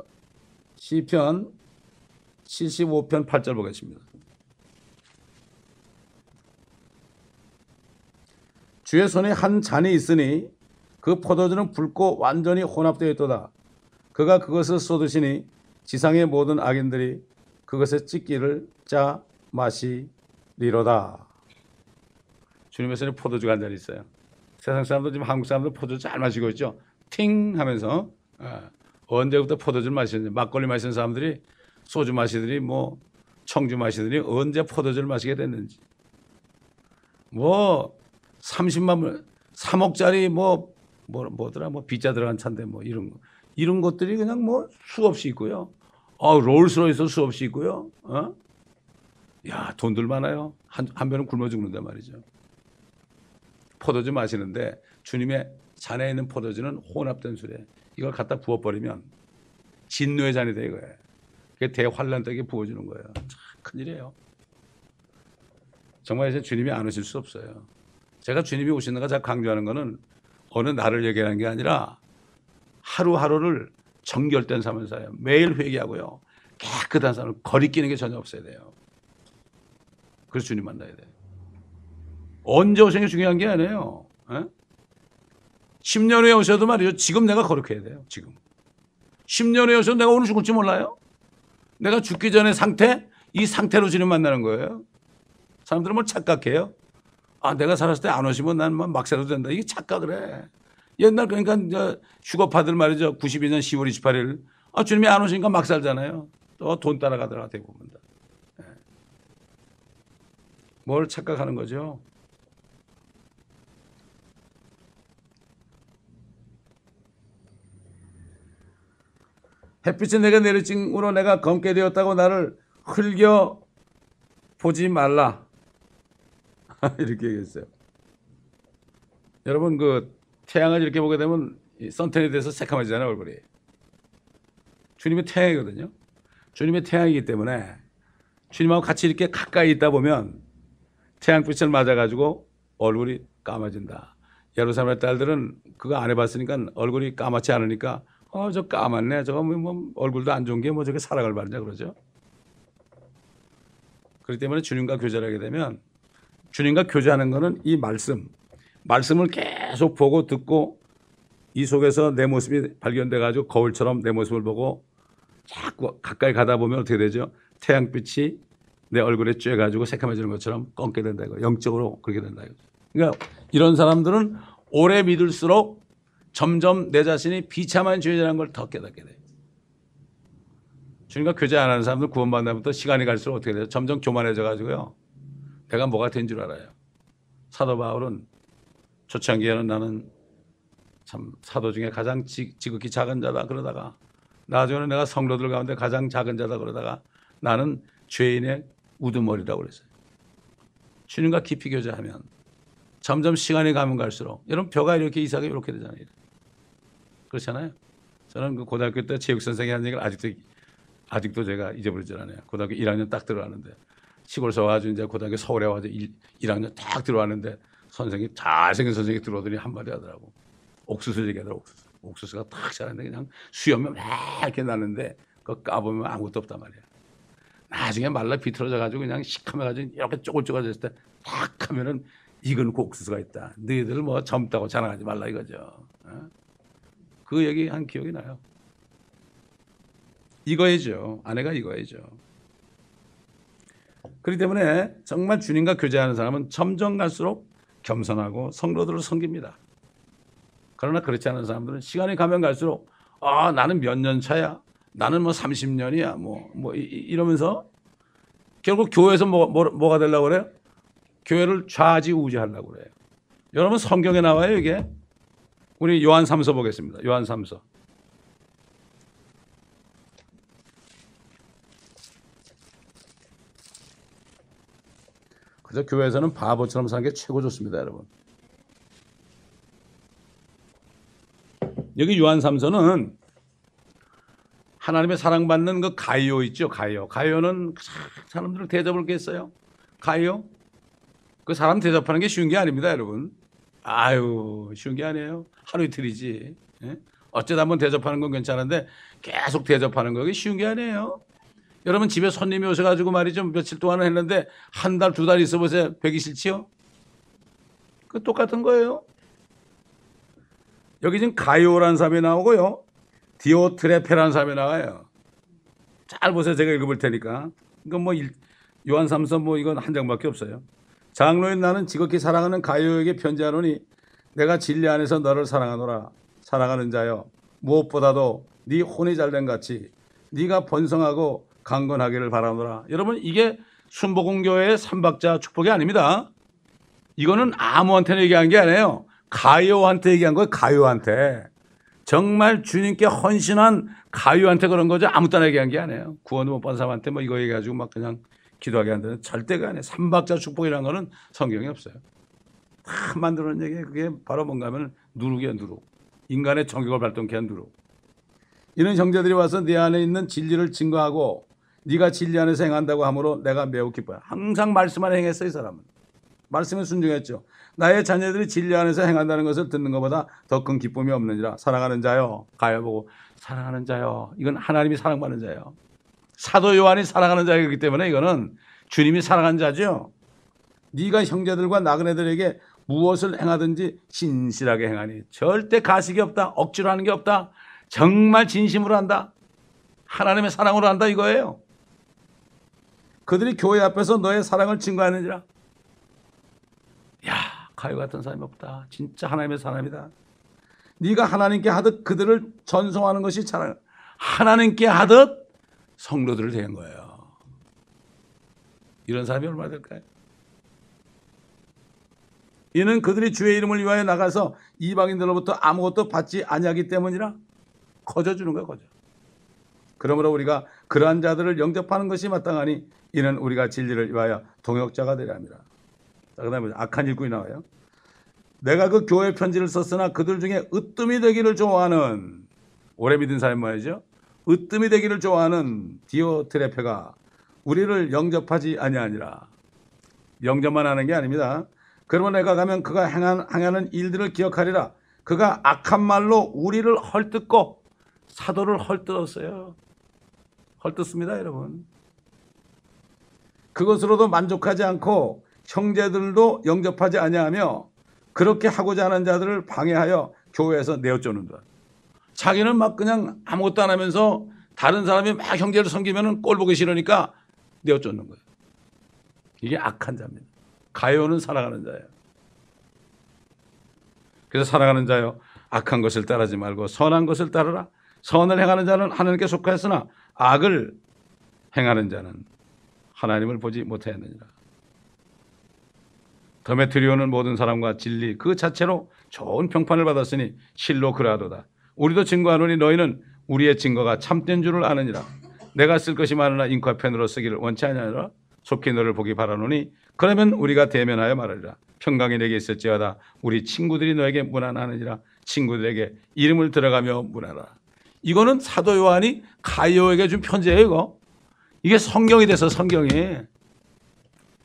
시편 75편 8절 보겠습니다. 주의 손에 한 잔이 있으니 그 포도주는 붉고 완전히 혼합되어 있도다. 그가 그것을 쏟으시니 지상의 모든 악인들이 그것의 찢기를 짜 마시리로다. 주님의 손에 포도주가 한 잔 있어요. 세상 사람들 지금 한국 사람들 포도주 잘 마시고 있죠. 팅 하면서 언제부터 포도주를 마시는지 막걸리 마시는 사람들이 소주 마시더니 뭐 청주 마시더니 언제 포도주를 마시게 됐는지 뭐 30만 불 3억짜리 뭐더라 뭐 비자 들어간 차인데 뭐 이런 것들이 그냥 뭐 수없이 있고요. 롤스로이스 수없이 있고요. 야 돈들 많아요. 한 배는 굶어 죽는단 말이죠. 포도주 마시는데 주님의 잔에 있는 포도주는 혼합된 술에 이걸 갖다 부어버리면 진노의 잔이 돼 이거예요. 그게 대환란되게 부어주는 거예요. 참 큰일이에요. 정말 이제 주님이 안 오실 수 없어요. 제가 주님이 오시는 거 제가 강조하는 거는 어느 날을 얘기하는 게 아니라 하루하루를 정결된 삶을 살아요. 매일 회개하고요. 깨끗한 삶을 거리끼는 게 전혀 없어야 돼요. 그래서 주님 만나야 돼요. 언제 오시는 게 중요한 게 아니에요. 10년 후에 오셔도 말이죠. 지금 내가 거룩해야 돼요. 지금. 10년 후에 오셔도 내가 오늘 죽을지 몰라요. 내가 죽기 전에 상태, 이 상태로 주님 만나는 거예요. 사람들은 뭘 착각해요. 내가 살았을 때 안 오시면 난 막 살아도 된다. 이게 착각을 해. 옛날 그러니까 휴거파들 말이죠. 92년 10월 28일. 주님이 안 오시니까 막 살잖아요. 또 돈 따라가더라 대부분 다. 뭘 착각하는 거죠? 햇빛이 내게 내리침으로 내가 검게 되었다고 나를 흘겨 보지 말라. 이렇게 얘기했어요. 여러분 그 태양을 이렇게 보게 되면 선탠이 돼서 새카매지잖아요 얼굴이. 주님이 태양이거든요. 주님이 태양이기 때문에 주님하고 같이 이렇게 가까이 있다 보면 태양빛을 맞아가지고 얼굴이 까마진다. 예루살렘 딸들은 그거 안 해봤으니까 얼굴이 까맣지 않으니까 저 까맣네. 저거 뭐 얼굴도 안 좋은 게 뭐 저게 사랑을 받냐 그러죠. 그렇기 때문에 주님과 교제를 하게 되면 주님과 교제하는 거는 이 말씀을 계속 보고 듣고 이 속에서 내 모습이 발견돼 가지고 거울처럼 내 모습을 보고 자꾸 가까이 가다 보면 어떻게 되죠? 태양빛이 내 얼굴에 쬐 가지고 새카매지는 것처럼 검게 된다 이거. 영적으로 그렇게 된다 이거. 그러니까 이런 사람들은 오래 믿을수록 점점 내 자신이 비참한 죄인이라는 걸 더 깨닫게 돼요. 주님과 교제 안 하는 사람들 구원받는 다음부터 시간이 갈수록 어떻게 돼요? 점점 교만해져 가지고요. 내가 뭐가 된 줄 알아요. 사도 바울은 초창기에는 나는 참 사도 중에 가장 지극히 작은 자다 그러다가 나중에는 내가 성도들 가운데 가장 작은 자다 그러다가 나는 죄인의 우두머리라고 그랬어요. 주님과 깊이 교제하면 점점 시간이 가면 갈수록 여러분 벼가 이렇게 이삭이 이렇게 되잖아요. 그렇잖아요. 저는 그 고등학교 때 체육 선생이 한 얘기를 아직도 제가 잊어버리질 않아요. 고등학교 1학년 딱 들어가는데 시골서 와가지고 이제 고등학교 서울에 와서 1학년 딱 들어왔는데 선생님 잘생긴 선생님이 들어오더니 한마디 하더라고. 옥수수 얘기하더라고. 옥수수가 딱 자랐는데 그냥 수염이 막 이렇게 나는데 그거 까보면 아무것도 없단 말이야. 나중에 말라 비틀어져 가지고 그냥 시커매가지고 이렇게 쪼글쪼글해졌을 때 딱 하면은 이건 그 옥수수가 있다. 너희들 뭐 젊다고 자랑하지 말라 이거죠. 그 얘기 한 기억이 나요. 이거이죠. 아내가 이거이죠. 그렇기 때문에 정말 주님과 교제하는 사람은 점점 갈수록 겸손하고 성도들을 섬깁니다. 그러나 그렇지 않은 사람들은 시간이 가면 갈수록 나는 몇 년 차야. 나는 뭐 30년이야. 뭐 이러면서 결국 교회에서 뭐가 되려고 그래요? 교회를 좌지우지하려고 그래요. 여러분 성경에 나와요 이게. 우리 요한 3서 보겠습니다. 요한 3서. 그래서 교회에서는 바보처럼 사는 게 최고 좋습니다, 여러분. 여기 요한 3서는 하나님의 사랑받는 그 가이오 있죠, 가이오. 가이오는 사람들을 대접을 했어요. 가이오. 그 사람 대접하는 게 쉬운 게 아닙니다, 여러분. 아유, 쉬운 게 아니에요. 하루 이틀이지. 예? 어쩌다 한번 대접하는 건 괜찮은데 계속 대접하는 거 쉬운 게 아니에요. 여러분 집에 손님이 오셔가지고 말이죠. 며칠 동안 했는데 한 달, 두 달 있어보세요. 뵈기 싫지요? 그 똑같은 거예요. 여기 지금 가이오라는 사람이 나오고요. 디오트레페라는 사람이 나와요. 잘 보세요. 제가 읽어볼 테니까. 이건 뭐 요한 3서 뭐 이건 한 장밖에 없어요. 장로인 나는 지극히 사랑하는 가이오에게 편지하노니 내가 진리 안에서 너를 사랑하노라. 사랑하는 자여 무엇보다도 네 혼이 잘된 같이 네가 번성하고 강건하기를 바라노라. 여러분 이게 순복음교회의 삼박자 축복이 아닙니다. 이거는 아무한테나 얘기한 게 아니에요. 가이오한테 얘기한 거예요. 가이오한테. 정말 주님께 헌신한 가이오한테 그런 거죠. 아무 때나 얘기한 게 아니에요. 구원도 못 받은 사람한테 뭐 이거 얘기해가지고 막 그냥 기도하게 한다는 절대가 아니에요. 삼박자 축복이라는 거는 성경에 없어요. 다 만들어낸 얘기예요. 그게 바로 뭔가 하면 누룩이에요. 누룩. 인간의 정욕을 발동케 한 누룩. 이는 형제들이 와서 네 안에 있는 진리를 증거하고 네가 진리 안에서 행한다고 하므로 내가 매우 기뻐요. 항상 말씀 안에 행했어요. 이 사람은. 말씀에 순종했죠. 나의 자녀들이 진리 안에서 행한다는 것을 듣는 것보다 더 큰 기쁨이 없느니라. 사랑하는 자요. 가요 보고 사랑하는 자요. 이건 하나님이 사랑받는 자예요. 사도 요한이 사랑하는 자이기 때문에 이거는 주님이 사랑하는 자죠. 네가 형제들과 나그네들에게 무엇을 행하든지 신실하게 행하니 절대 가식이 없다. 억지로 하는 게 없다. 정말 진심으로 한다. 하나님의 사랑으로 한다 이거예요. 그들이 교회 앞에서 너의 사랑을 증거하느니라. 야, 가요 같은 사람이 없다. 진짜 하나님의 사람이다. 네가 하나님께 하듯 그들을 전송하는 것이 잘 하나님께 하듯 성도들을 대한 거예요. 이런 사람이 얼마나 될까요? 이는 그들이 주의 이름을 위하여 나가서 이방인들로부터 아무것도 받지 아니하기 때문이라. 거저주는 거야, 거저. 그러므로 우리가 그러한 자들을 영접하는 것이 마땅하니 이는 우리가 진리를 위하여 동역자가 되려 합니다. 자, 그 다음에 악한 일꾼이 나와요. 내가 그 교회 편지를 썼으나 그들 중에 으뜸이 되기를 좋아하는, 오래 믿은 사람 말이죠. 으뜸이 되기를 좋아하는 디오트레페가 우리를 영접하지 아니하니라. 영접만 하는 게 아닙니다. 그러면 내가 가면 그가 행하는 일들을 기억하리라. 그가 악한 말로 우리를 헐뜯고 사도를 헐뜯었어요. 헐뜯습니다, 여러분. 그것으로도 만족하지 않고 형제들도 영접하지 아니하며 그렇게 하고자 하는 자들을 방해하여 교회에서 내어쫓는다. 자기는 막 그냥 아무것도 안 하면서 다른 사람이 막 형제를 섬기면 꼴 보기 싫으니까 내어쫓는 거예요. 이게 악한 자입니다. 가요는 살아가는 자예요. 그래서 살아가는 자요, 악한 것을 따르지 말고 선한 것을 따르라. 선을 행하는 자는 하나님께 속하였으나 악을 행하는 자는 하나님을 보지 못하였느니라. 데메트리오는 모든 사람과 진리 그 자체로 좋은 평판을 받았으니 실로 그러하도다. 우리도 증거하노니 너희는 우리의 증거가 참된 줄을 아느니라. 내가 쓸 것이 많으나 잉크와 펜으로 쓰기를 원치 아니하노라. 속히 너를 보기 바라노니 그러면 우리가 대면하여 말하리라. 평강이 내게 있을지어다. 우리 친구들이 너에게 문안하느니라. 친구들에게 이름을 들어가며 문하라. 이거는 사도 요한이 가이오에게 준 편지예요. 이거. 이게 성경이 돼서 성경이.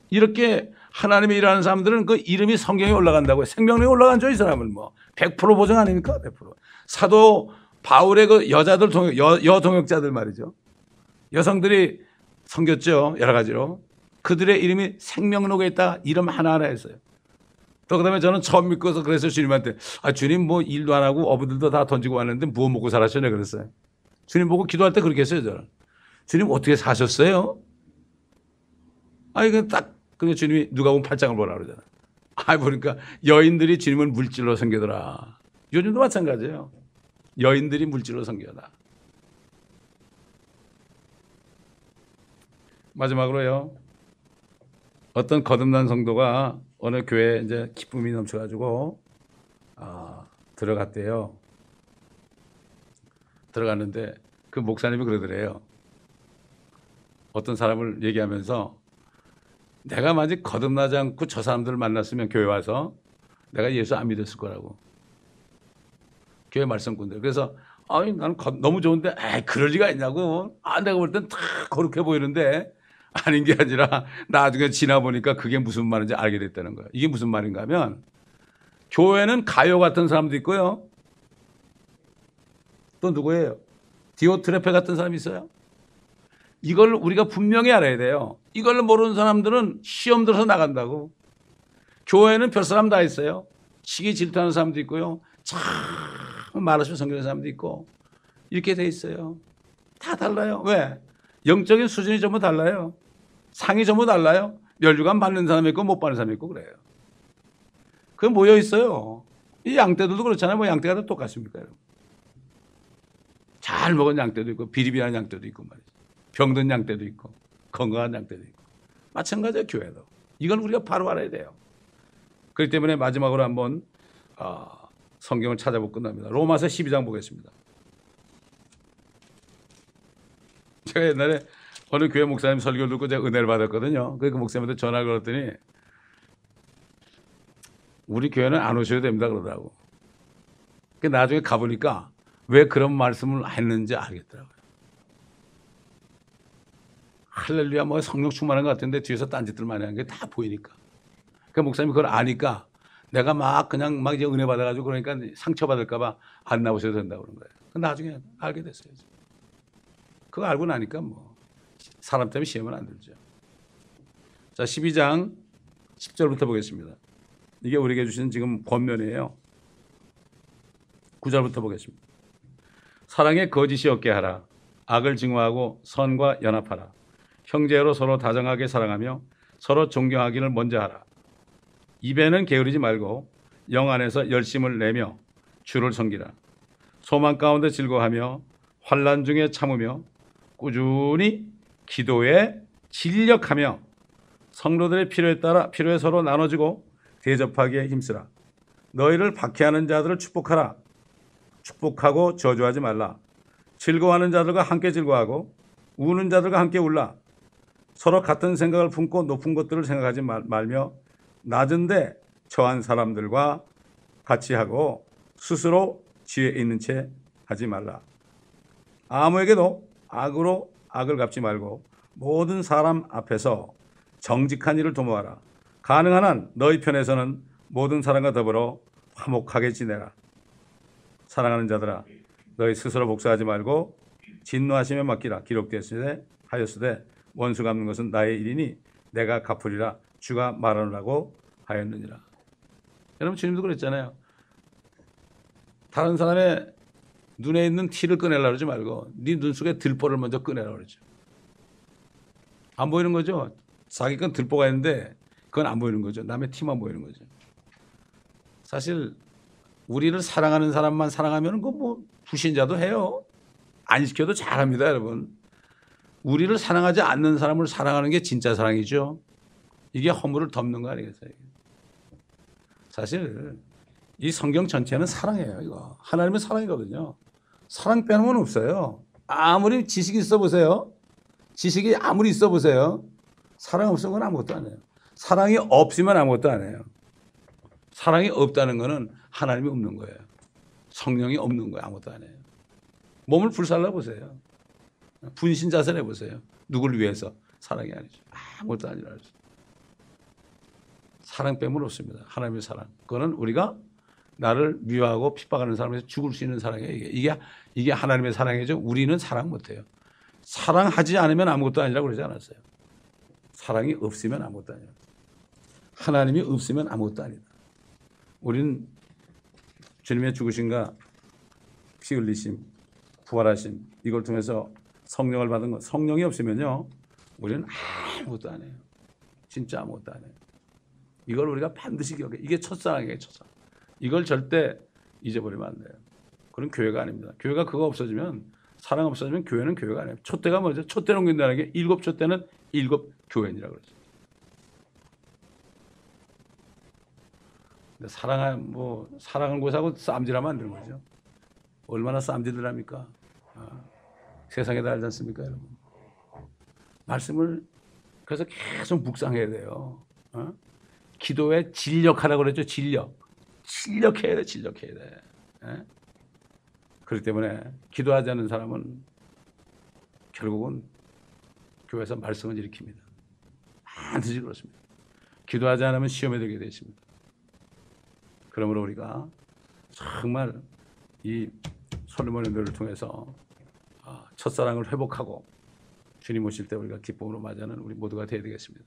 이렇게 하나님이 일하는 사람들은 그 이름이 성경에 올라간다고요. 생명력이 올라간죠. 이 사람은 뭐 100% 보증 아닙니까? 100%. 사도 바울의 그 여자들 여동역자들 말이죠. 여성들이 섬겼죠. 여러 가지로. 그들의 이름이 생명록에 있다. 이름 하나하나 했어요. 또 그다음에 저는 처음 믿고서 그래서 주님한테 주님 뭐 일도 안 하고 어부들도 다 던지고 왔는데 뭐 먹고 살았어요? 그랬어요. 주님 보고 기도할 때 그렇게 했어요. 저는. 주님 어떻게 사셨어요? 이거 딱 그게 주님이 누가 보면 8장을 보라 그러잖아. 보니까 여인들이 주님을 물질로 섬기더라. 요즘도 마찬가지예요. 여인들이 물질로 섬겨다. 마지막으로요. 어떤 거듭난 성도가 어느 교회에 이제 기쁨이 넘쳐가지고 들어갔대요. 들어갔는데 그 목사님이 그러더래요. 어떤 사람을 얘기하면서 내가 만약 거듭나지 않고 저 사람들을 만났으면 교회 와서 내가 예수 안 믿었을 거라고. 교회 말씀꾼들. 그래서 나는 너무 좋은데 그럴 리가 있냐고. 내가 볼 땐 다 거룩해 보이는데 아닌 게 아니라 나중에 지나보니까 그게 무슨 말인지 알게 됐다는 거예요. 이게 무슨 말인가 하면 교회는 가요 같은 사람도 있고요. 또 누구예요? 디오트레페 같은 사람이 있어요. 이걸 우리가 분명히 알아야 돼요. 이걸 모르는 사람들은 시험 들어서 나간다고. 교회는 별 사람 다 있어요. 시기 질투하는 사람도 있고요. 참 말없이 섬기는 사람도 있고 이렇게 돼 있어요. 다 달라요. 왜? 영적인 수준이 전부 달라요. 상이 전부 달라요. 멸류관 받는 사람이 있고 못 받는 사람이 있고 그래요. 그게 모여 있어요. 이 양떼들도 그렇잖아요. 뭐 양떼가 다 똑같습니까? 여러분? 잘 먹은 양떼도 있고 비리비리한 양떼도 있고 말이죠. 병든 양떼도 있고 건강한 양떼도 있고 마찬가지예요. 교회도. 이걸 우리가 바로 알아야 돼요. 그렇기 때문에 마지막으로 한번 성경을 찾아보고 끝납니다. 로마서 12장 보겠습니다. 제가 옛날에 어느 교회 목사님 설교를 듣고 제가 은혜를 받았거든요. 그 목사님한테 전화를 걸었더니 우리 교회는 안 오셔도 됩니다 그러더라고. 나중에 가보니까 왜 그런 말씀을 했는지 알겠더라고요. 할렐루야 뭐 성령 충만한 것 같은데 뒤에서 딴짓들 많이 하는 게 다 보이니까. 그 목사님이 그걸 아니까 내가 그냥 이제 은혜 받아가지고 그러니까 상처받을까 봐 안 나오셔도 된다고 그런 거예요. 나중에 알게 됐어요. 그거 알고 나니까 뭐 사람 때문에 시험은 안 들죠. 자, 12장 10절부터 보겠습니다. 이게 우리에게 주신 지금 권면이에요. 9절부터 보겠습니다. 사랑에 거짓이 없게 하라. 악을 증오하고 선과 연합하라. 형제로 서로 다정하게 사랑하며 서로 존경하기를 먼저 하라. 입에는 게으르지 말고 영 안에서 열심을 내며 주를 섬기라. 소망 가운데 즐거워하며 환난 중에 참으며 꾸준히 기도에 진력하며 성도들의 필요에 따라 필요에 서로 나눠주고 대접하기에 힘쓰라. 너희를 박해하는 자들을 축복하라. 축복하고 저주하지 말라. 즐거워하는 자들과 함께 즐거워하고 우는 자들과 함께 울라. 서로 같은 생각을 품고 높은 것들을 생각하지 말며 낮은데 처한 사람들과 같이 하고 스스로 지혜 있는 채 하지 말라. 아무에게도 악으로 악을 갚지 말고 모든 사람 앞에서 정직한 일을 도모하라. 가능한 한 너희 편에서는 모든 사람과 더불어 화목하게 지내라. 사랑하는 자들아, 너희 스스로 복수하지 말고 진노하심에 맡기라. 기록되었으되 원수 갚는 것은 나의 일이니 내가 갚으리라. 주가 말하느라고 하였느니라. 여러분 주님도 그랬잖아요. 다른 사람의 눈에 있는 티를 꺼내려고 그러지 말고 네 눈 속에 들보를 먼저 꺼내라고 그러죠. 안 보이는 거죠. 자기 건 들보가 있는데 그건 안 보이는 거죠. 남의 티만 보이는 거죠. 사실 우리를 사랑하는 사람만 사랑하면 그 뭐 불신자도 해요. 안 시켜도 잘합니다, 여러분. 우리를 사랑하지 않는 사람을 사랑하는 게 진짜 사랑이죠. 이게 허물을 덮는 거 아니겠어요? 사실 이 성경 전체는 사랑이에요. 이거 하나님의 사랑이거든요. 사랑 빼놓으면 없어요. 아무리 지식이 있어 보세요. 지식이 아무리 있어 보세요. 사랑 없으면 그건 아무것도 안 해요. 사랑이 없으면 아무것도 안 해요. 사랑이 없다는 것은 하나님이 없는 거예요. 성령이 없는 거예요. 아무것도 안 해요. 몸을 불살라 보세요. 분신 자세를 해보세요. 누구를 위해서? 사랑이 아니죠. 아무것도 아니라. 사랑 빼면 없습니다. 하나님의 사랑. 그거는 우리가 나를 미워하고 핍박하는 사람에서 죽을 수 있는 사랑이에요. 이게 하나님의 사랑이죠. 우리는 사랑 못해요. 사랑하지 않으면 아무것도 아니라고 그러지 않았어요. 사랑이 없으면 아무것도 아니에요. 하나님이 없으면 아무것도 아니다. 우리는 주님의 죽으심과 피 흘리심, 부활하심 이걸 통해서 성령을 받은 것. 성령이 없으면요 우리는 아무것도 안 해요. 진짜 아무것도 안 해요. 이걸 우리가 반드시 기억해. 이게 첫사랑이에요. 첫사랑. 이걸 절대 잊어버리면 안 돼요. 그건 교회가 아닙니다. 교회가 그거 없어지면, 사랑 없어지면 교회는 교회가 아니에요. 촛대가 뭐죠? 촛대 넘긴다는 게 7 촛대는 7 교회니라고 그러죠. 사랑하는 곳하고 쌈질하면 안 되는 거죠. 얼마나 쌈질을 합니까? 세상에다 알지 않습니까, 여러분? 말씀을 그래서 계속 묵상해야 돼요. 기도에 진력하라고 그랬죠. 진력해야 돼, 진력해야 돼. 그렇기 때문에 기도하지 않는 사람은 결국은 교회에서 말썽을 일으킵니다. 반드시 그렇습니다. 기도하지 않으면 시험에 들게 되어 있습니다. 그러므로 우리가 정말 이 솔로몬의 노래를 통해서 첫사랑을 회복하고 주님 오실 때 우리가 기쁨으로 맞이하는 우리 모두가 되어야 되겠습니다.